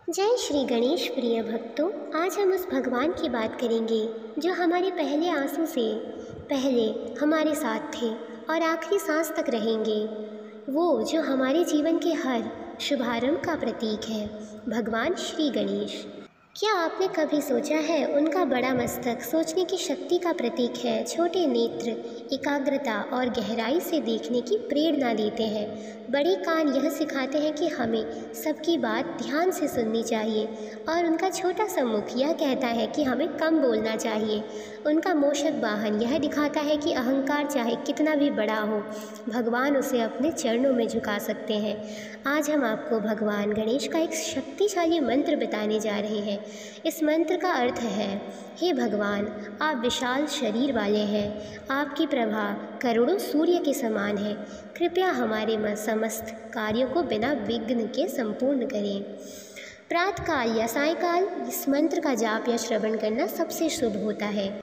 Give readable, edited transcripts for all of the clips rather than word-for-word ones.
जय श्री गणेश प्रिय भक्तों। आज हम उस भगवान की बात करेंगे जो हमारे पहले आंसू से पहले हमारे साथ थे और आखिरी सांस तक रहेंगे। वो जो हमारे जीवन के हर शुभारंभ का प्रतीक है, भगवान श्री गणेश। क्या आपने कभी सोचा है उनका बड़ा मस्तक सोचने की शक्ति का प्रतीक है, छोटे नेत्र एकाग्रता और गहराई से देखने की प्रेरणा देते हैं, बड़े कान यह सिखाते हैं कि हमें सबकी बात ध्यान से सुननी चाहिए और उनका छोटा सा मुख यह कहता है कि हमें कम बोलना चाहिए। उनका मूषक वाहन यह दिखाता है कि अहंकार चाहे कितना भी बड़ा हो, भगवान उसे अपने चरणों में झुका सकते हैं। आज हम आपको भगवान गणेश का एक शक्तिशाली मंत्र बताने जा रहे हैं। इस मंत्र का अर्थ है, हे भगवान, आप विशाल शरीर वाले हैं, आपकी प्रभा करोड़ों सूर्य के समान है। कृपया हमारे समस्त कार्यों को बिना विघ्न के संपूर्ण करें। प्रातःकाल या सायंकाल इस मंत्र का जाप या श्रवण करना सबसे शुभ होता है।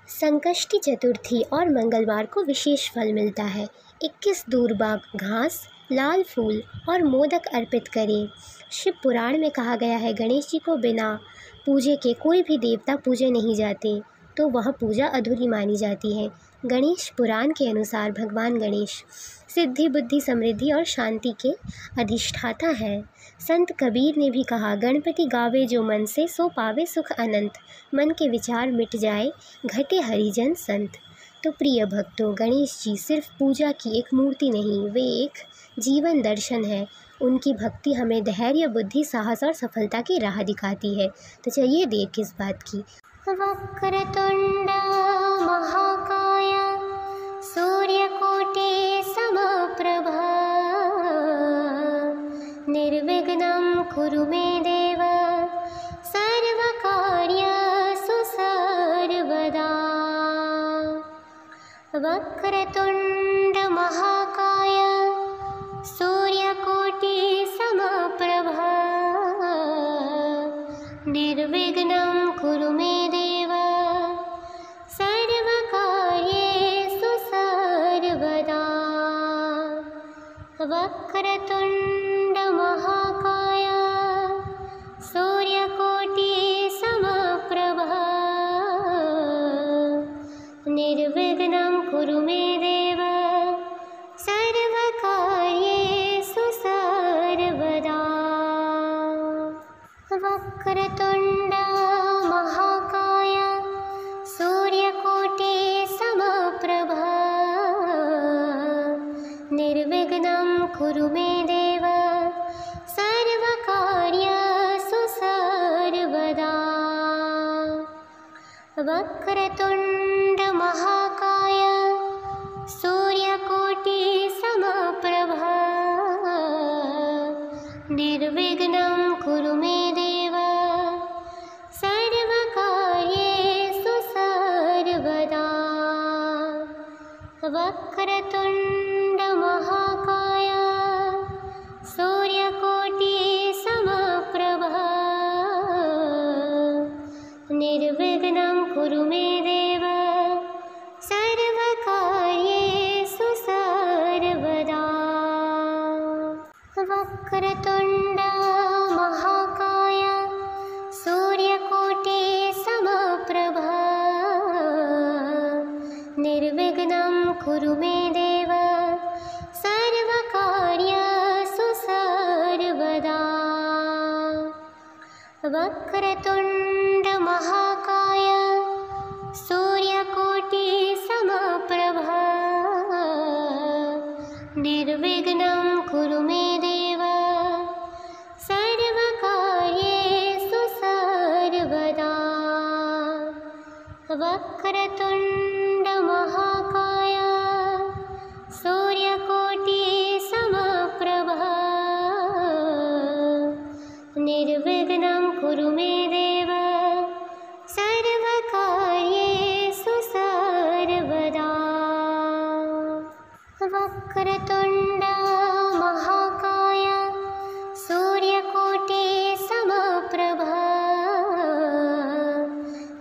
संकष्टी चतुर्थी और मंगलवार को विशेष फल मिलता है। 21 दूर्वा घास, लाल फूल और मोदक अर्पित करें। शिव पुराण में कहा गया है, गणेश जी को बिना पूजे के कोई भी देवता पूजे नहीं जाते, तो वह पूजा अधूरी मानी जाती है। गणेश पुराण के अनुसार भगवान गणेश सिद्धि, बुद्धि, समृद्धि और शांति के अधिष्ठाता है। संत कबीर ने भी कहा, गणपति गावे जो मन से, सो पावे सुख अनंत। मन के विचार मिट जाए, घटे हरिजन संत। तो प्रिय भक्तों, गणेश जी सिर्फ पूजा की एक मूर्ति नहीं, वे एक जीवन दर्शन है। उनकी भक्ति हमें धैर्य, बुद्धि, साहस और सफलता की राह दिखाती है। तो चलिए देर किस बात की। वक्रतुंड महाकाय सूर्यकोटि समप्रभा निर्विघ्नं कुरु मे देव सर्वकार्येषु सर्वदा। वक्रतुंड महाकाय सूर्यकोटि समप्रभा निर्विघ्नं कुरु मे देव सर्वकार्येषु सर्वदा। वक्रतुंड महाकाय सूर्यकोटि समप्रभा निर्विघ्नं कुरु मे देव सर्वकार्येषु सर्वदा। वक्रतुंड महाकाय सूर्यकोटि समप्रभा निर्विघ्नं कुरु मे देव सर्वकार्येषु सर्वदा। वक्रतुंड महाकाय सूर्यकोटि समप्रभा निर्विघ्नं कुरु मे देव सर्वकार्येषु सर्वदा। वक्रतुंड महाकाय सूर्यकोटि समप्रभा निर्विघ्नं कुरु मे देव सर्वकार्येषु सर्वदा। वक्रतुंड महाकाय सूर्यकोटि समप्रभा निर्विघ्नं कुरु मे देव सर्वकार्येषु सर्वदा। वक्रतुंड महाकाय सूर्यकोटि समप्रभा निर्विघ्नं कुरु मे देव सर्वकार्येषु सर्वदा। वक्रतुंड महाकाय सूर्यकोटि समप्रभा निर्विघ्नं कुरु मे देव सर्वकार्येषु सर्वदा। वक्रतुंड महाकाय सूर्यकोटि समप्रभा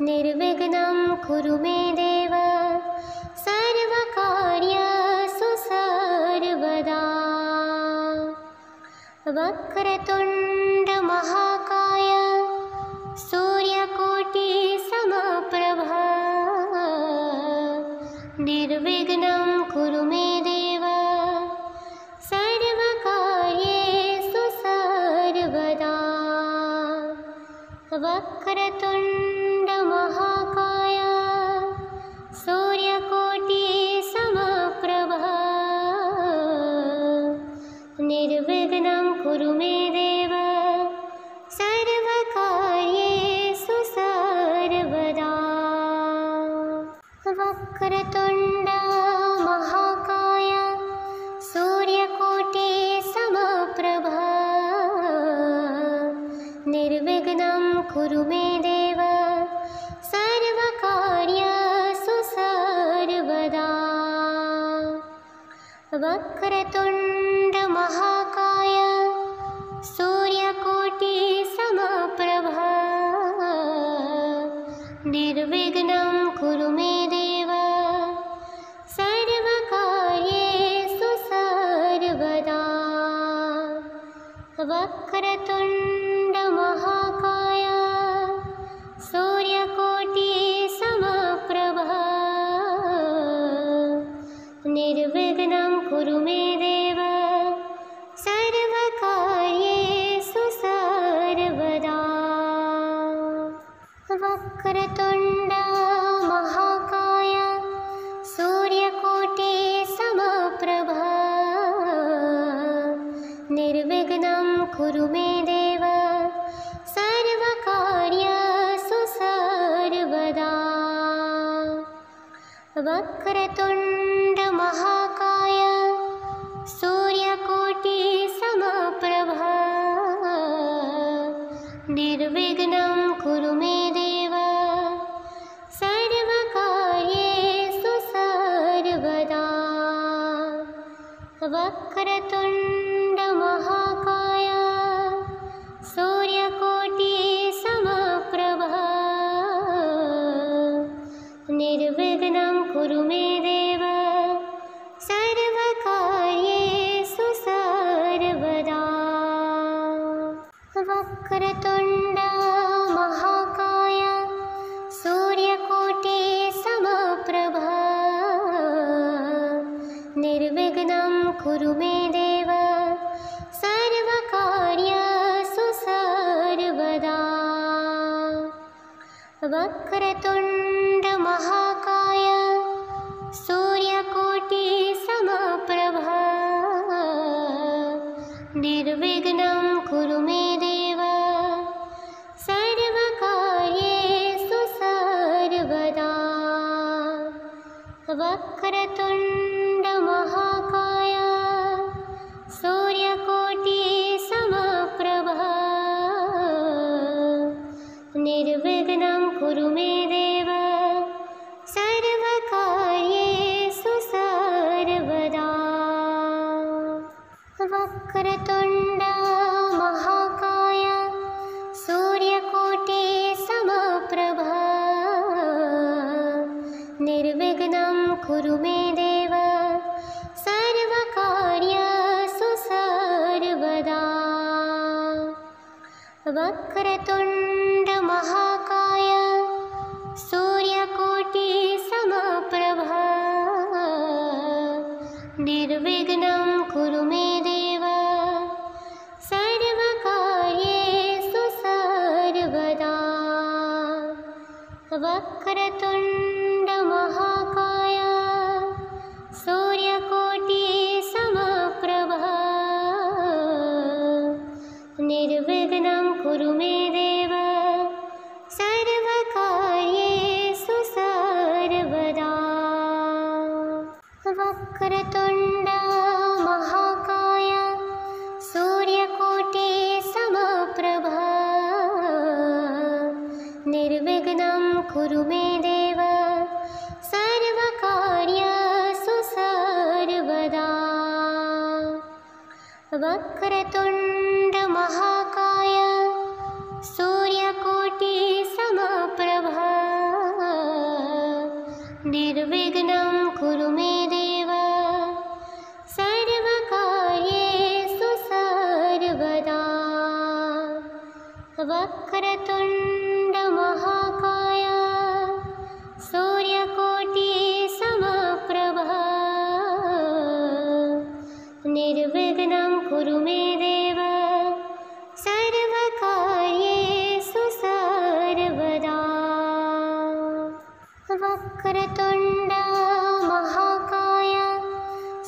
निर्विघ्नं कुरु मे देव सर्वकार्येषु सर्वदा। वक्रतुंड महाकाय वक्रतुण्ड महाकाय सूर्यकोटि समप्रभा निर्विघ्नं कुरु मे देव सर्वकार्येषु सर्वदा। वक्रतुण्ड महाकाय सूर्यकोटि समप्रभा निर्विघ्नं कुरु मे देव सर्वकार्येषु सर्वदा। वक्रतुण्ड महाकाय सूर्यकोटि समप्रभा निर्विघ्नं कुरु मे देव सर्वकार्येषु सर्वदा। वक्रतुण्ड महाकाय सूर्यकोटि समप्रभा निर्विघ्नं कुरु मे देव सर्वकार्येषु सर्वदा। वक्रतुण्ड महाकाय सूर्यकोटि समप्रभा निर्विघ्नं कुरु मे देव सर्वकार्येषु सर्वदा। वक्रतुण्ड महाकाय सूर्यकोटि समप्रभा निर्विघ्नं कुरु मे देव सर्वकार्येषु सर्वदा। वक्रतुण्ड महाकाय सूर्यकोटि समप्रभा निर्विघ्नं कुरु मे देव सर्वकार्येषु सर्वदा। वक्रतुण्ड महाकाय सूर्यकोटि समप्रभा निर्विघ्नं कुरु मे देव सर्वकार्येषु सर्वदा। वक्रतुण्ड महाकाय सूर्यकोटि समप्रभा निर्विघ्नं कुरु मे देव सर्वकार्येषु सर्वदा। वक्रतुण्ड महाकाय सूर्यकोटि समप्रभा निर्विघ्नं कुरु मे देव सर्वकार्येषु सर्वदा। वक्रतुण्ड महाकाय सूर्यकोटि समप्रभा निर्विघ्नं कुरु मे देव सर्वकार्येषु सर्वदा। वक्रतुण्ड महाकाय सूर्यकोटि समप्रभा निर्विघ्नं कुरु मे देव सर्वकार्येषु सर्वदा। वक्रतुण्ड महाकाय सूर्यकोटि समप्रभा निर्विघ्नं कुरु मे देव सर्वकार्येषु सर्वदा। वक्रतुण्ड महाकाय सूर्यकोटि समप्रभा निर्विघ्नं कुरु मे देव सर्वकार्येषु सर्वदा। वक्रतुण्ड महाकाय सूर्यकोटि समप्रभा निर्विघ्नं कुरु मे देव सर्वकार्येषु सर्वदा। वक्रतुण्ड महाकाय सूर्यकोटि समप्रभा निर्विघ्नं कुरु मे देव सर्वकार्येषु सर्वदा। वक्रतुण्ड महाकाय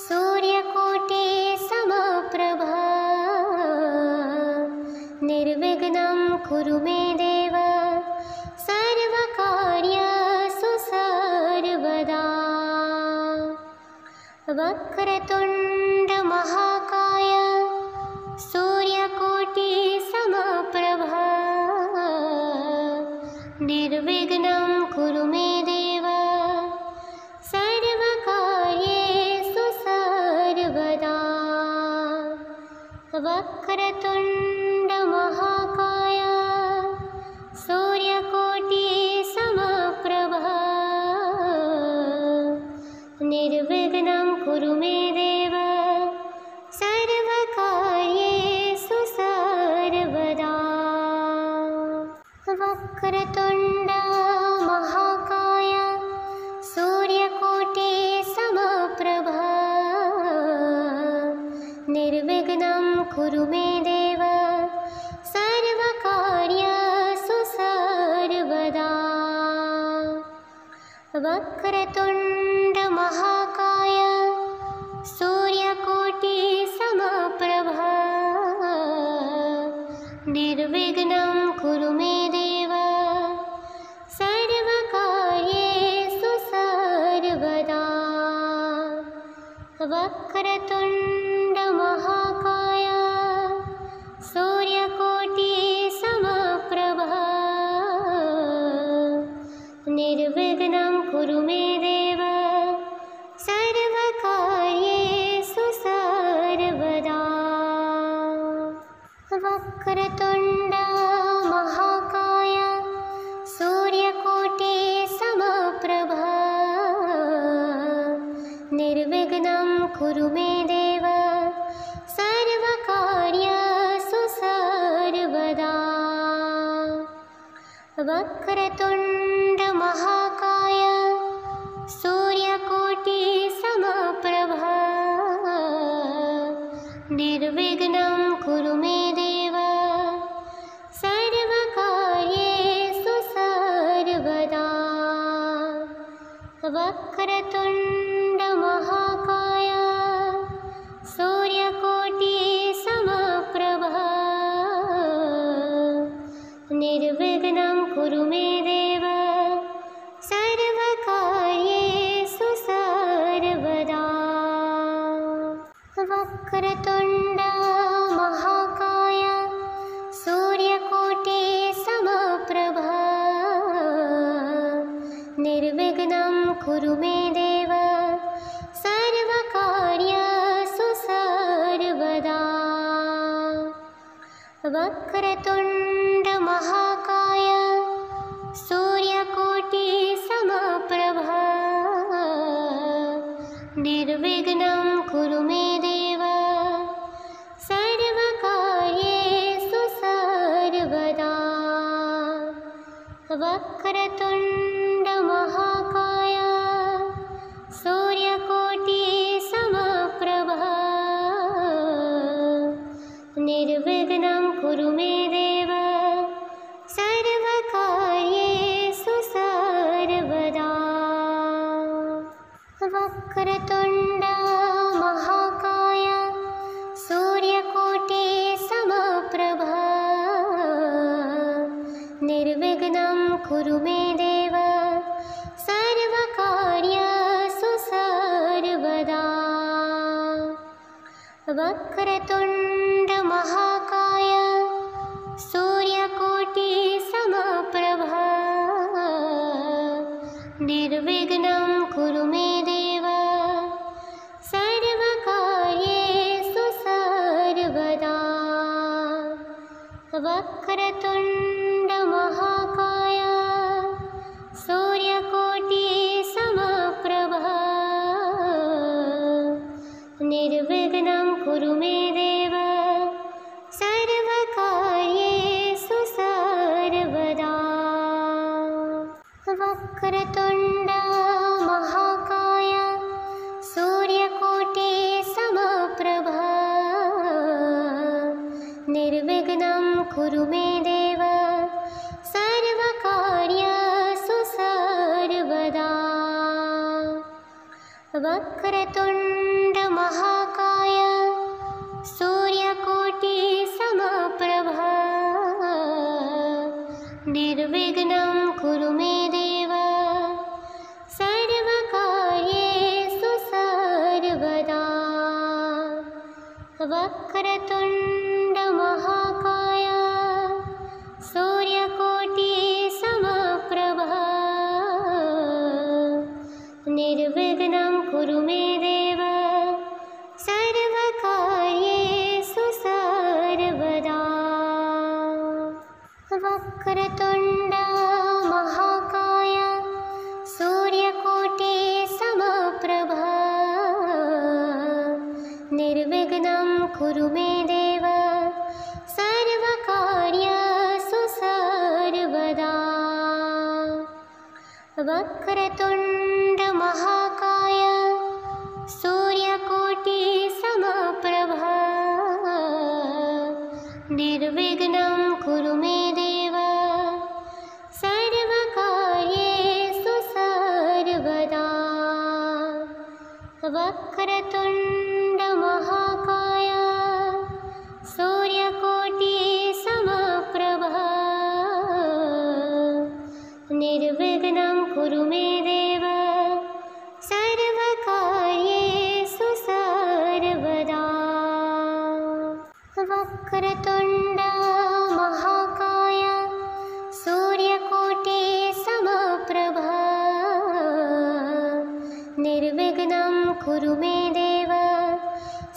सूर्यकोटि समप्रभा निर्विघ्नं कुरु मे देव सर्वकार्येषु सर्वदा। वक्रतुण्ड महाकाय सूर्यकोटि समप्रभा निर्विघ्नं कुरु मे देव सर्वकार्येषु सर्वदा। वक्रतुण्ड महाकाय सूर्यकोटि समप्रभा निर्विघ्नं कुरु मे देव सर्वकार्येषु सर्वदा। वक्रतुण्ड महाकाय सूर्यकोटि समप्रभा निर्विघ्नं कुरु मे देव सर्वकार्येषु सर्वदा। वक्रतुण्ड महाकाय सूर्यकोटि समप्रभा निर्विघ्नं कुरु मे देव सर्वकार्येषु सर्वदा। वक्रतुण्ड महाकाय सूर्यकोटि समप्रभा निर्विघ्नं कुरु मे देव सर्वकार्येषु सर्वदा। वक्रतुण्ड महाकाय सूर्यकोटि समप्रभा निर्विघ्नं कुरु मे देव सर्वकार्येषु सर्वदा। वक्रतुण्ड महाकाय सूर्यकोटि समप्रभा निर्विघ्नं कुरु मे देव सर्वकार्येषु सर्वदा। वक्रतुण्ड महाकाय सूर्यकोटि समप्रभा निर्विघ्नं कुरु मे देव सर्वकार्येषु सर्वदा। वक्रतुण्ड महाकाय सूर्यकोटि समप्रभा निर्विघ्नं कुरु मे देव सर्वकार्येषु सर्वदा। वक्रतुण्ड महाकाय सूर्यकोटि समप्रभा निर्विघ्नं कुरु मे देव सर्वकार्येषु सर्वदा। वक्रतुण्ड महाकाय सूर्यकोटि समप्रभा निर्विघ्नं कुरु मे देव सर्वकार्येषु सर्वदा। वक्रतुण्ड महाकाय सूर्यकोटि समप्रभा निर्विघ्नं कुरु मे देव सर्वकार्येषु सर्वदा। वक्रतुण्ड महाकाय सूर्यकोटि समप्रभा निर्विघ्नं कुरु मे देव सर्वकार्येषु सर्वदा। वक्रतुण्ड महाकाय सूर्यकोटि समप्रभा निर्विघ्नं कुरु मे देव सर्वकार्येषु सर्वदा। वक्रतुण्ड महाकाय सूर्यकोटि समप्रभा निर्विघ्नं कुरु मे देव सर्वकार्येषु सर्वदा। वक्रतुण्ड महाकाय सूर्यकोटि समप्रभा निर्विघ्नं कुरु मे देव सर्वकार्येषु सर्वदा। वक्रतुण्ड महाकाय सूर्यकोटि समप्रभा निर्विघ्नं कुरु मे देव सर्वकार्येषु सर्वदा। वक्रतुण्ड महाकाय सूर्यकोटि समप्रभा निर्विघ्नं कुरु मे देव सर्वकार्येषु सर्वदा। वक्रतुण्ड महाकाय सूर्यकोटि समप्रभा निर्विघ्नं कुरु मे देव सर्वकार्येषु सर्वदा। वक्रतुण्ड महाकाय सूर्यकोटि समप्रभा निर्विघ्नं कुरु मे देव सर्वकार्येषु सर्वदा। वक्रतुण्ड महाकाय सूर्यकोटि समप्रभा निर्विघ्नं कुरु मे देव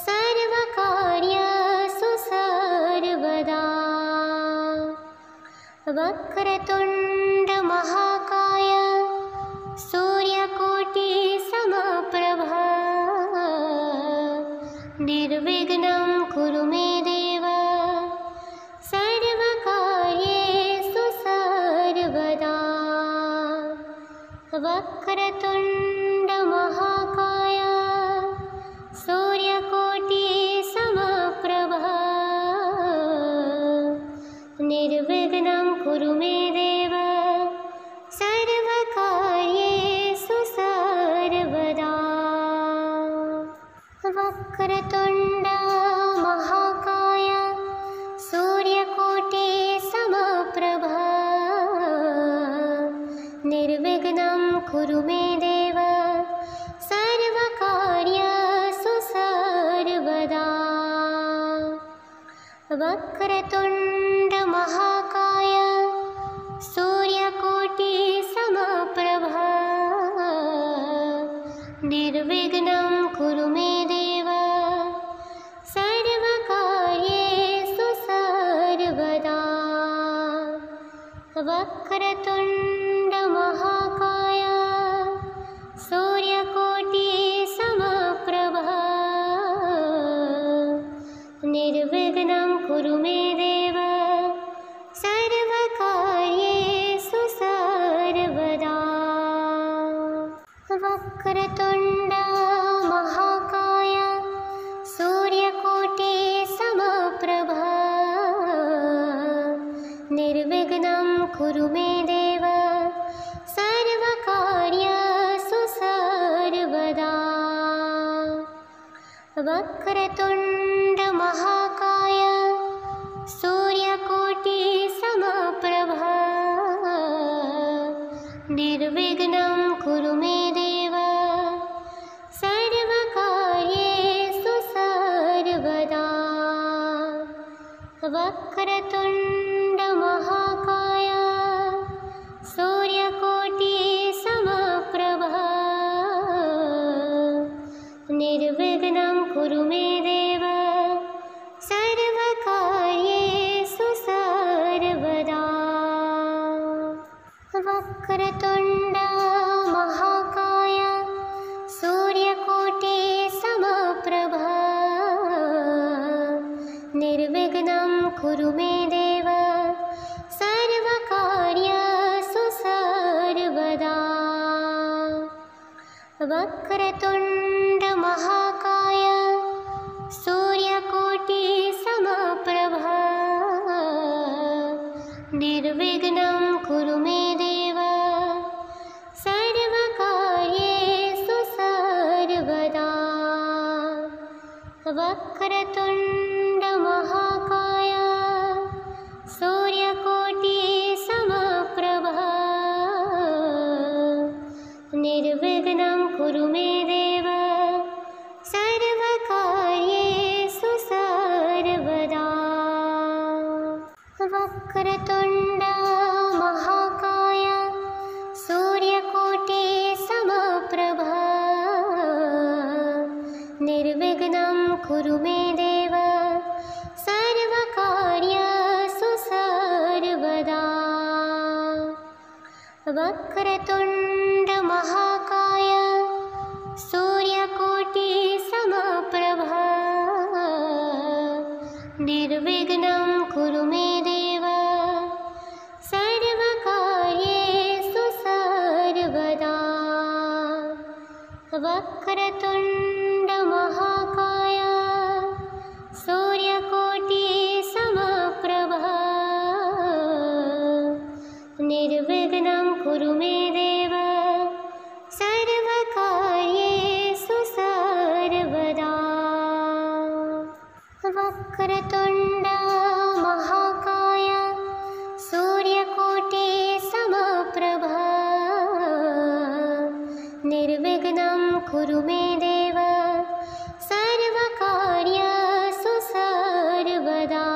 सर्वकार्येषु सर्वदा। वक्रतुण्ड महाकाय सूर्यकोटि समप्रभा निर्विघ्नं कुरु मे देव सर्वकार्येषु सर्वदा। वक्रतुण्ड महाकाय सूर्यकोटि समप्रभा निर्विघ्नं कुरु मे देव सर्वकार्येषु सर्वदा। वक्रतुण्ड महाकाय सूर्यकोटि समप्रभा निर्विघ्नं कुरु मे देव सर्वकार्येषु सर्वदा। वक्रतुण्ड महाकाय सूर्यकोटि समप्रभा निर्विघ्नं कुरु मे देव सर्वकार्येषु सर्वदा। वक्रतुण्ड महाकाय सूर्यकोटि समप्रभा निर्विघ्नं कुरु मे देव सर्वकार्येषु सर्वदा। वक्रतुण्ड महाकाय सूर्यकोटि समप्रभा निर्विघ्नं कुरु मे देव सर्वकार्येषु सर्वदा। वक्रतुण्ड महाकाय सूर्यकोटि समप्रभा निर्विघ्नं कुरु मे देव सर्वकार्येषु सर्वदा। वक्रतुण्ड महाकाय सूर्यकोटि समप्रभा निर्विघ्नं कुरु मे देव सर्वकार्येषु सर्वदा। वक्रतुण्ड महाकाय सूर्यकोटि समप्रभा निर्विघ्नं कुरु मे देव सर्वकार्येषु सर्वदा। वक्रतुण्ड महाकाय सूर्यकोटि समप्रभा निर्विघ्नं कुरु मे देव सर्वकार्येषु सर्वदा। वक्रतुण्डमहाकाय सूर्यकोटिसमप्रभा निर्विघ्नं कुरु मे देव सर्वकार्येषु सर्वदा। वक्रतुण्डमहाकाय सूर्यकोटिसमप्रभा निर्विघ्नं कुरु मे देव सर्वकार्येषु सर्वदा। वक्रतुण्डमहाकाय सूर्यकोटिसमप्रभा निर्विघ्नं कुरु मे देव सर्वकार्येषु सर्वदा। वक्रतुण्डमहाकाय सूर्यकोटिसमप्रभा निर्विघ्नं कुरु मे देव सर्वकार्येषु सर्वदा। वक्रतुण्डमहाकाय सूर्यकोटिसमप्रभा निर्विघ्नं कुरु मे देव सर्वकार्येषु सर्वदा।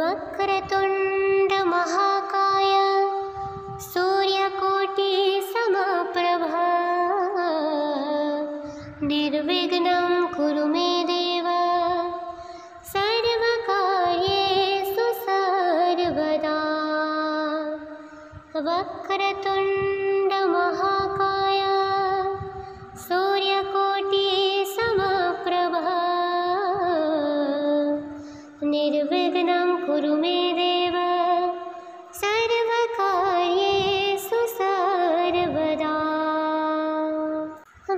वक्रतुण्डमहाकाय सूर्यकोटिसमप्रभा निर्विघ्नं कुरु मे देव सर्वकार्येषु सर्वदा। वक्रतुण्डमहाकाय सूर्यकोटिसमप्रभा निर्विघ्नं कुरु मे देव सर्वकार्येषु सर्वदा।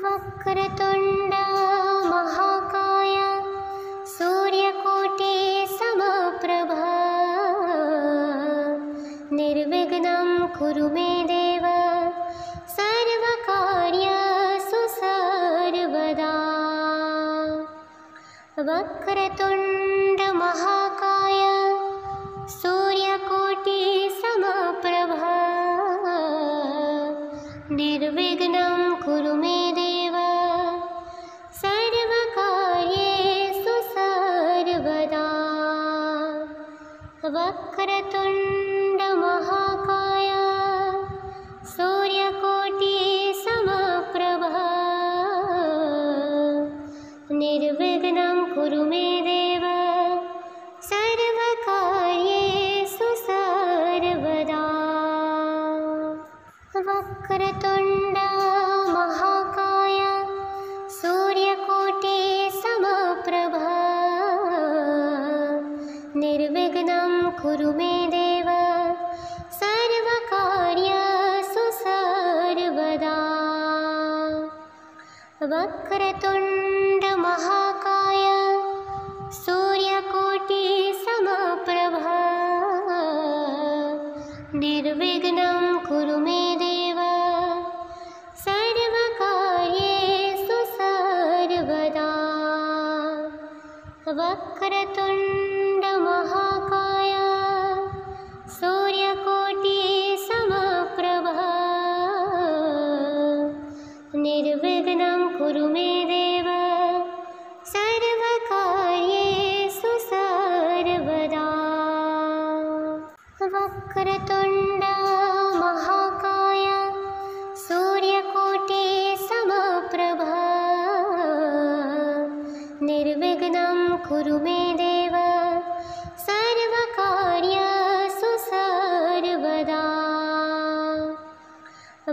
वक्रतुण्डमहाकाय सूर्यकोटिसमप्रभा निर्विघ्नं कुरु मे देव सर्वकार्येषु सर्वदा। वक्रतुण्डमहाकाय सूर्यकोटिसमप्रभा निर्विघ्नं कुरु मे देव सर्वकार्येषु सर्वदा। वक्रतुण्डमहाकाय सूर्यकोटिसमप्रभा निर्विघ्नं कुरु मे देव सर्वकार्येषु सर्वदा। वक्रतुण्डमहाकाय सूर्यकोटिसमप्रभा निर्विघ्नं कुरु मे देव सर्वकार्येषु सर्वदा। वक्रतुण्डमहाकाय सूर्यकोटिसमप्रभा निर्विघ्नं कुरु मे देव सर्वकार्येषु सर्वदा। वक्रतुण्डमहाकाय सूर्यकोटिसमप्रभा निर्विघ्नं कुरु मे देव सर्वकार्येषु सर्वदा। वक्रतुण्डमहाकाय सूर्यकोटिसमप्रभा निर्विघ्नं कुरु मे देव सर्वकार्येषु सर्वदा।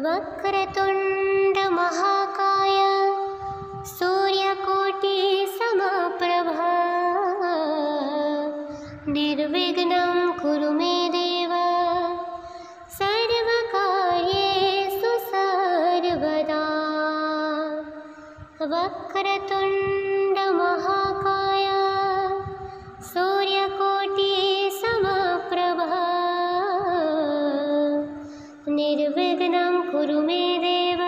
वक्रतुण्डमहाकाय सूर्यकोटिसमप्रभा निर्विघ्नं कुरु मे देव सर्वकार्येषु सर्वदा। वक्रतुण्डमहाकाय सूर्यकोटिसमप्रभा निर्विघ्नं कुरु मे देव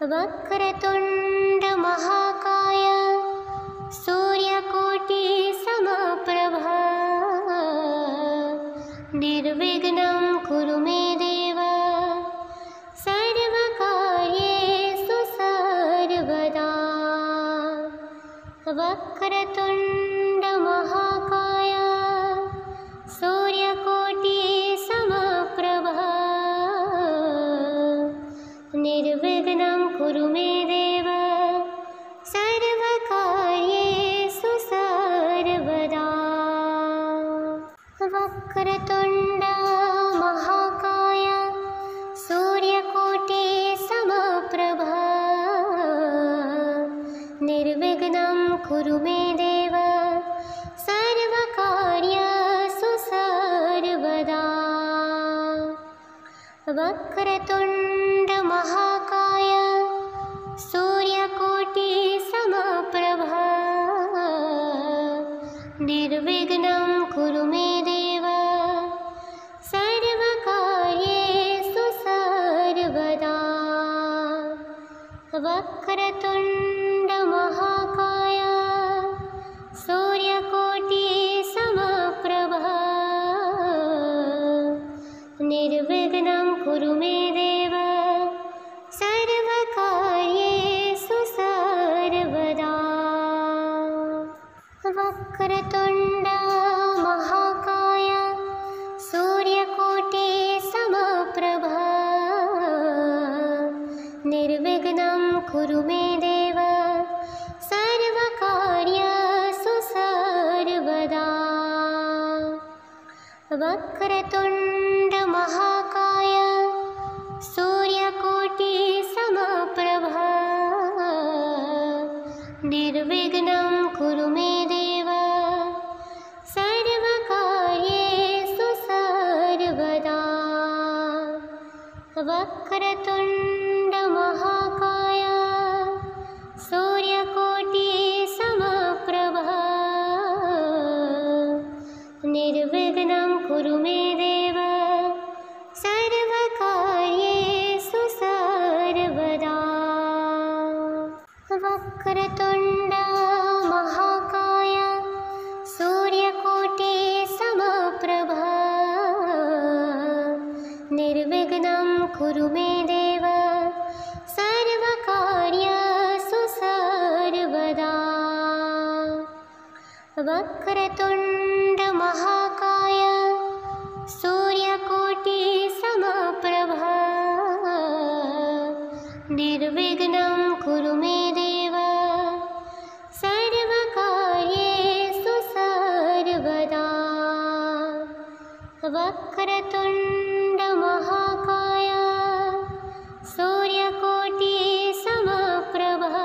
वक्रतुण्ड महाकाय सूर्यकोटि समप्रभा निर्विघ्नं कुरु मे देव सर्वकार्येषु सर्वदा। वक्रतुण्ड महाकाय सूर्यकोटि समप्रभा निर्विघ्नं कुरु मे देव सर्वकार्येषु सर्वदा। वक्रतुण्ड महाकाय सूर्यकोटि समप्रभा निर्विघ्नं कुरु मे देव सर्वकार्येषु सर्वदा। वक्रतुण्ड महाकाय सूर्यकोटि समप्रभा निर्विघ्नं कुरु मे देव सर्वकार्येषु सर्वदा। वक्रतुण्ड महाकाय सूर्यकोटि समप्रभा निर्विघ्नं कुरु मे देव सर्वकार्येषु सर्वदा। वक्रतुण्ड महाकाय सूर्यकोटि समप्रभा निर्विघ्नं कुरु मे देव सर्वकार्येषु सर्वदा। वक्रतुण्ड महाकाय सूर्यकोटि समप्रभा निर्विघ्नं कुरु मे देव सर्वकार्येषु सर्वदा। वक्रतुण्ड महाकाय सूर्यकोटि समप्रभा निर्विघ्नं कुरु मे देव सर्वकार्येषु सर्वदा। वक्रतुण्ड महाकाय सूर्यकोटि समप्रभा निर्विघ्नं कुरु मे देव सर्वकार्येषु सर्वदा। वक्रतुण्ड महाकाय सूर्यकोटि समप्रभा निर्विघ्नं कुरु मे देव सर्वकार्येषु सर्वदा। वक्रतुण्ड महाकाय सूर्यकोटि समप्रभा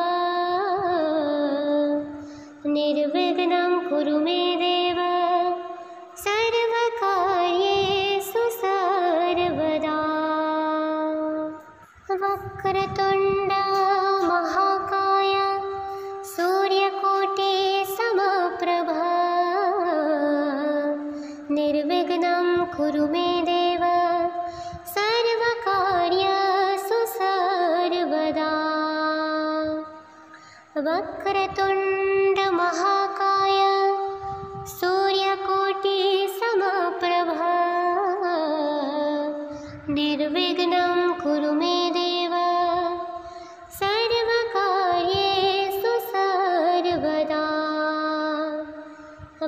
निर्विघ्नं कुरु मे देव सर्वकार्येषु सर्वदा। वक्रतुण्ड महाकाय सूर्यकोटि समप्रभा निर्विघ्नं कुरु मे देव सर्वकार्येषु सर्वदा। वक्रतुण्ड महाकाय सूर्यकोटि समप्रभा निर्विघ्नं कुरु मे देव सर्वकार्येषु सर्वदा।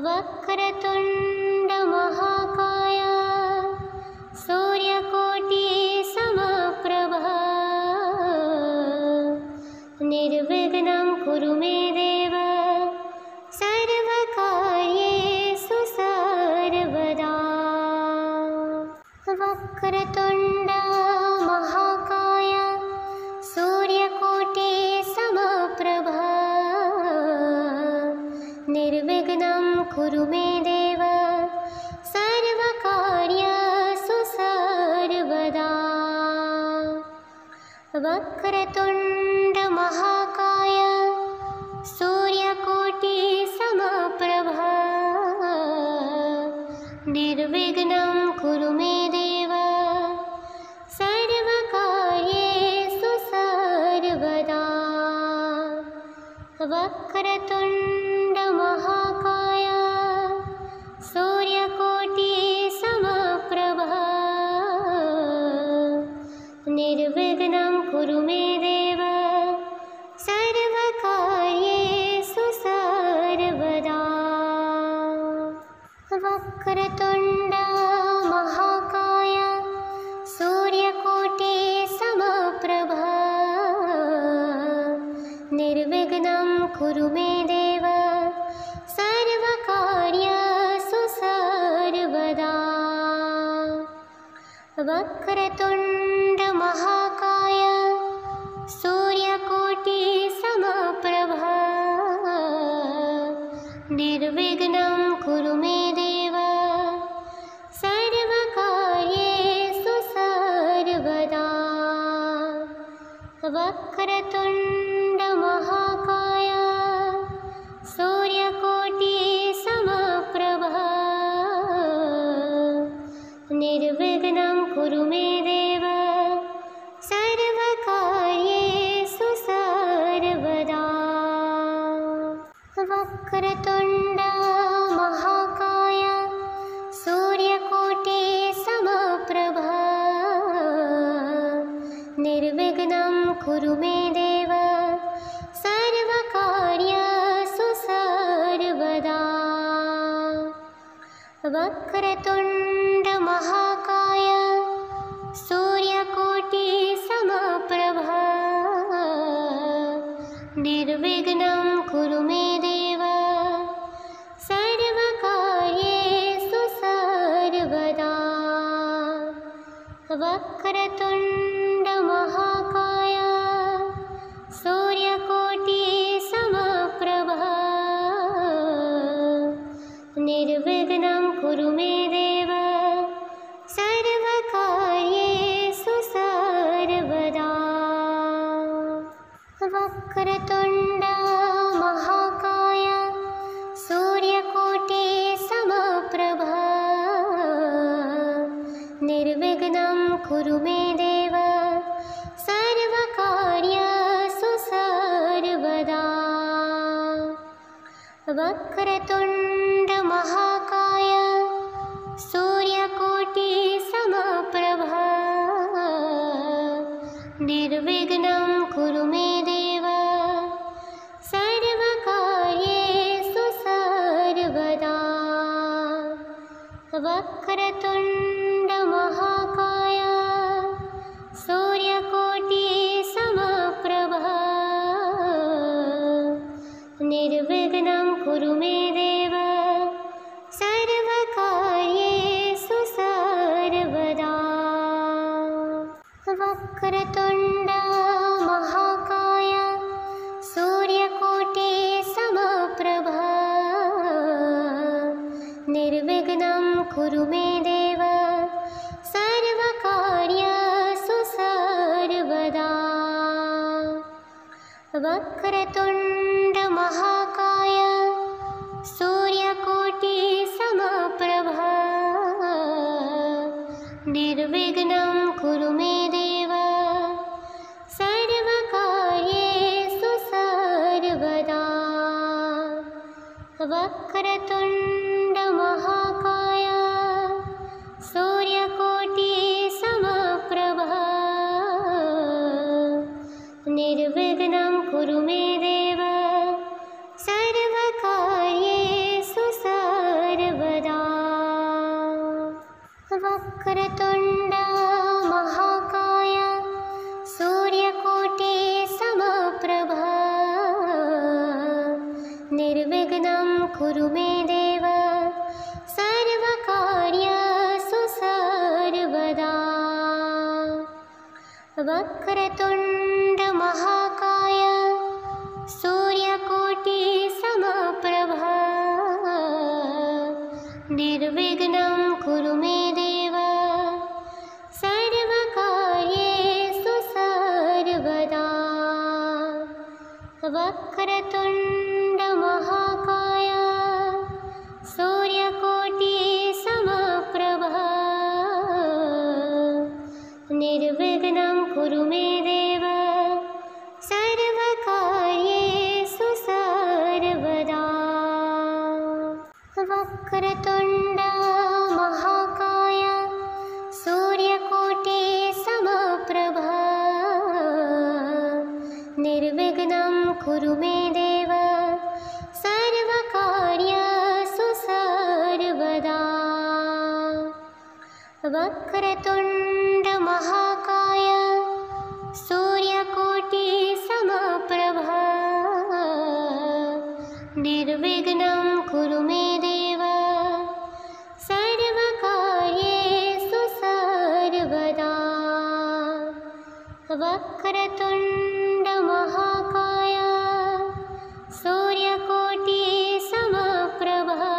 वक्रतुण्ड महाकाय सूर्यकोटि समप्रभा निर्विघ्नं कुरु मे देव सर्वकार्येषु सर्वदा। वक्रतुण्ड महाकाय सूर्यकोटि समप्रभा निर्विघ्नं कुरु मे देव सर्वकार्येषु सर्वदा। वक्रतुण्ड महाकाय सूर्यकोटि समप्रभा निर्विघ्नं कुरु मे देव सर्वकार्येषु सर्वदा। वक्रतुण्ड महाकाय सूर्यकोटि समप्रभा निर्विघ्नं कुरु मे देव सर्वकार्येषु सर्वदा। वक्रतुण्ड महाकाय सूर्यकोटि समप्रभा निर्विघ्नं कुरु मे देव सर्वकार्येषु सर्वदा। वक्रतुण्ड महाकाय सूर्यकोटि समप्रभा निर्विघ्नं कुरु मे देव सर्वकार्येषु सर्वदा। वक्रतुण्ड महाकाय सूर्यकोटि समप्रभा निर्विघ्नं कुरु मे देव सर्वकार्येषु सर्वदा। वक्रतुण्ड महाकाय सूर्यकोटि समप्रभा निर्विघ्नं कुरु मे देव सर्वकार्येषु सर्वदा। वक्रतुण्ड महाकाय सूर्यकोटि समप्रभा निर्विघ्नं कुरु मे देव सर्वकार्येषु सर्वदा। वक्रतुण्ड महाकाय सूर्यकोटि समप्रभा निर्विघ्नं कुरु मे देव सर्वकार्येषु सर्वदा। वक्रतुण्ड महाकाय सूर्यकोटि समप्रभा निर्विघ्नं कुरु मे देव सर्वकार्येषु सर्वदा। वक्रतुण्ड महाकाय सूर्यकोटि समप्रभा निर्विघ्नं कुरु मे देव सर्वकार्येषु सर्वदा। वक्रतुण्ड महाकाय सूर्यकोटि समप्रभा निर्विघ्नं कुरु मे देव सर्वकार्येषु सर्वदा। वक्रतुण्ड महाकाय सूर्यकोटि समप्रभा निर्विघ्नं कुरु मे देव सर्वकार्येषु सर्वदा। वक्रतुण्ड महाकाय सूर्यकोटि समप्रभा निर्विघ्नं कुरु मे देव सर्वकार्येषु सर्वदा। वक्रतुण्ड महाकाय सूर्यकोटि समप्रभा निर्विघ्नं कुरु मे देव सर्वकार्येषु सर्वदा। वक्रतुण्ड महाकाय सूर्यकोटि समप्रभा निर्विघ्नं कुरु मे देव सर्वकार्येषु सर्वदा। वक्रतुण्ड महाकाय सूर्यकोटि समप्रभा निर्विघ्नं कुरु मे देव सर्वकार्येषु सर्वदा। वक्रतुण्ड महाकाय सूर्यकोटि समप्रभा निर्विघ्नं कुरु मे देव सर्वकार्येषु निर्विघ्नं कुरु मे देव सर्वकार्येषु सर्वदा। वक्रतुण्ड महाकाय सूर्यकोटिसमप्रभा निर्विघ्नं कुरु मे देव सर्वकार्येषु सर्वदा। वक्रतुण्ड महाकाय सूर्यकोटिसमप्रभा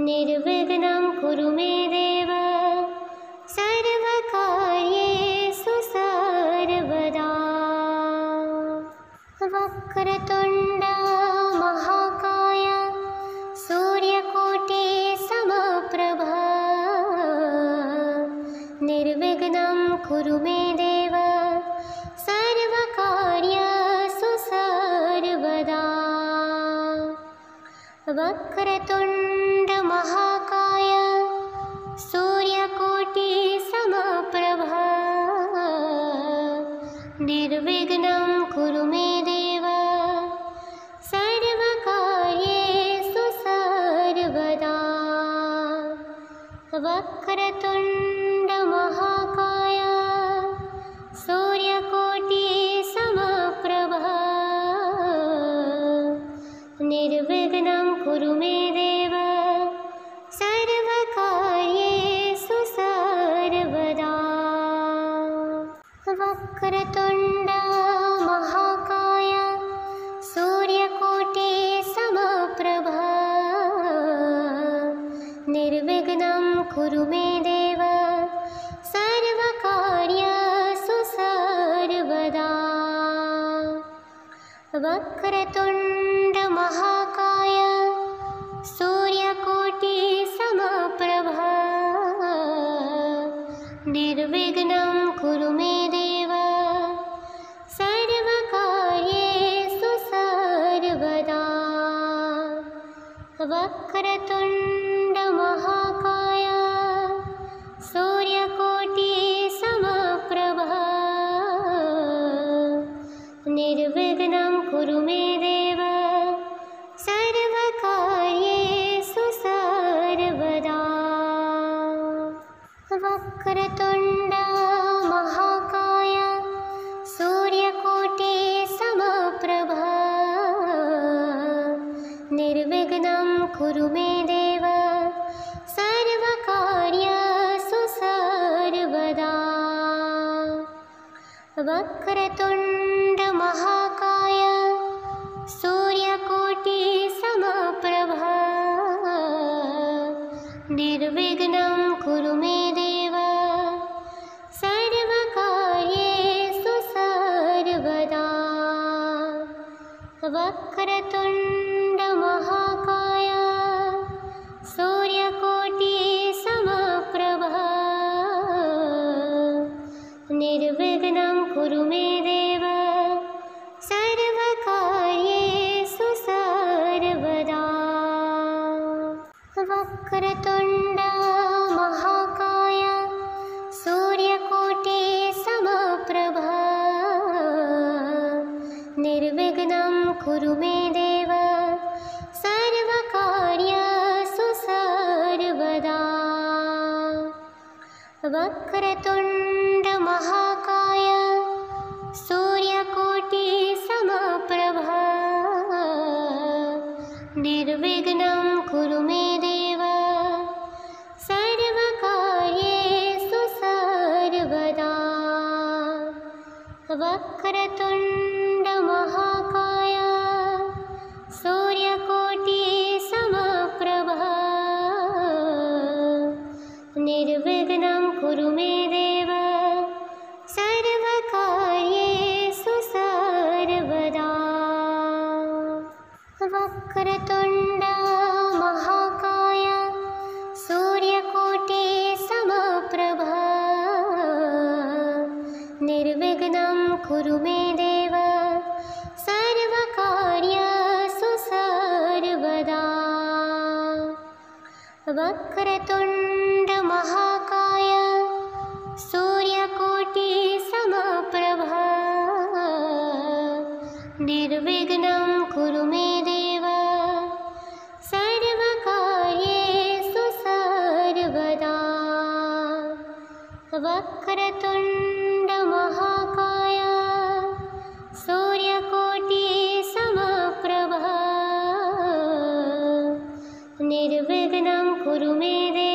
निर्विघ्नं कुरु मे देव सर्वकार्येषु सर्वदा। वक्रतुण्ड महाकाय सूर्यकोटिसमप्रभा निर्विघ्नं कुरु मे देव सर्वकार्येषु सर्वदा। वक्रतुण्ड महाकाय सूर्यकोटिसमप्रभा निर्विघ्नं कुरु मे देव सर्वकार्येषु सर्वदा। वक्रतुण्ड महाकाय सूर्यकोटिसमप्रभा निर्विघ्नं कुरु मे देव सर्वकार्येषु सर्वदा। वक्रतुण्ड महाकाय सूर्यकोटिसमप्रभा निर्विघ्नं कुरु मे देव सर्वकार्येषु सर्वदा। वक्रतुण्ड महाकाय सूर्यकोटिसमप्रभा निर्विघ्नं कुरु मे देव सर्वकार्येषु सर्वदा। वक्रतुण्ड महाकाय सूर्यकोटिसमप्रभा निर्विघ्नं कुरु मे देव सर्वकार्येषु सर्वदा। वक्रतुण्ड महाकाय सूर्यकोटिसमप्रभा निर्विघ्नं कुरु मे देव सर्वकार्येषु सर्वदा। वक्रतुण्ड महाकाय सूर्यकोटिसमप्रभा निर्विघ्नं कुरु मे देव सर्वकार्येषु सर्वदा। वक्रतुण्ड महाकाय सूर्यकोटिसमप्रभा निर्विघ्नं कुरु मे देव सर्वकार्येषु सर्वदा। वक्रतुण्ड महाकाय सूर्यकोटिसमप्रभा निर्विघ्नं कुरु मे देव सर्वकार्येषु सर्वदा। वक्रतुण्ड महाकाय सूर्यकोटिसमप्रभा निर्विघ्नं कुरु मे देव सर्वकार्येषु सर्वदा। वक्रतुण्ड महाकाय सूर्यकोटिसमप्रभा निर्विघ्नं कुरु मे देव सर्वकार्येषु सर्वदा। वक्रतुण्ड महाकाय सूर्यकोटिसमप्रभा निर्विघ्नं कुरु मे देव सर्वकार्येषु सर्वदा। वक्रतुण्ड महाकाय सूर्यकोटिसमप्रभा कीर्तनं कुरु मे देव।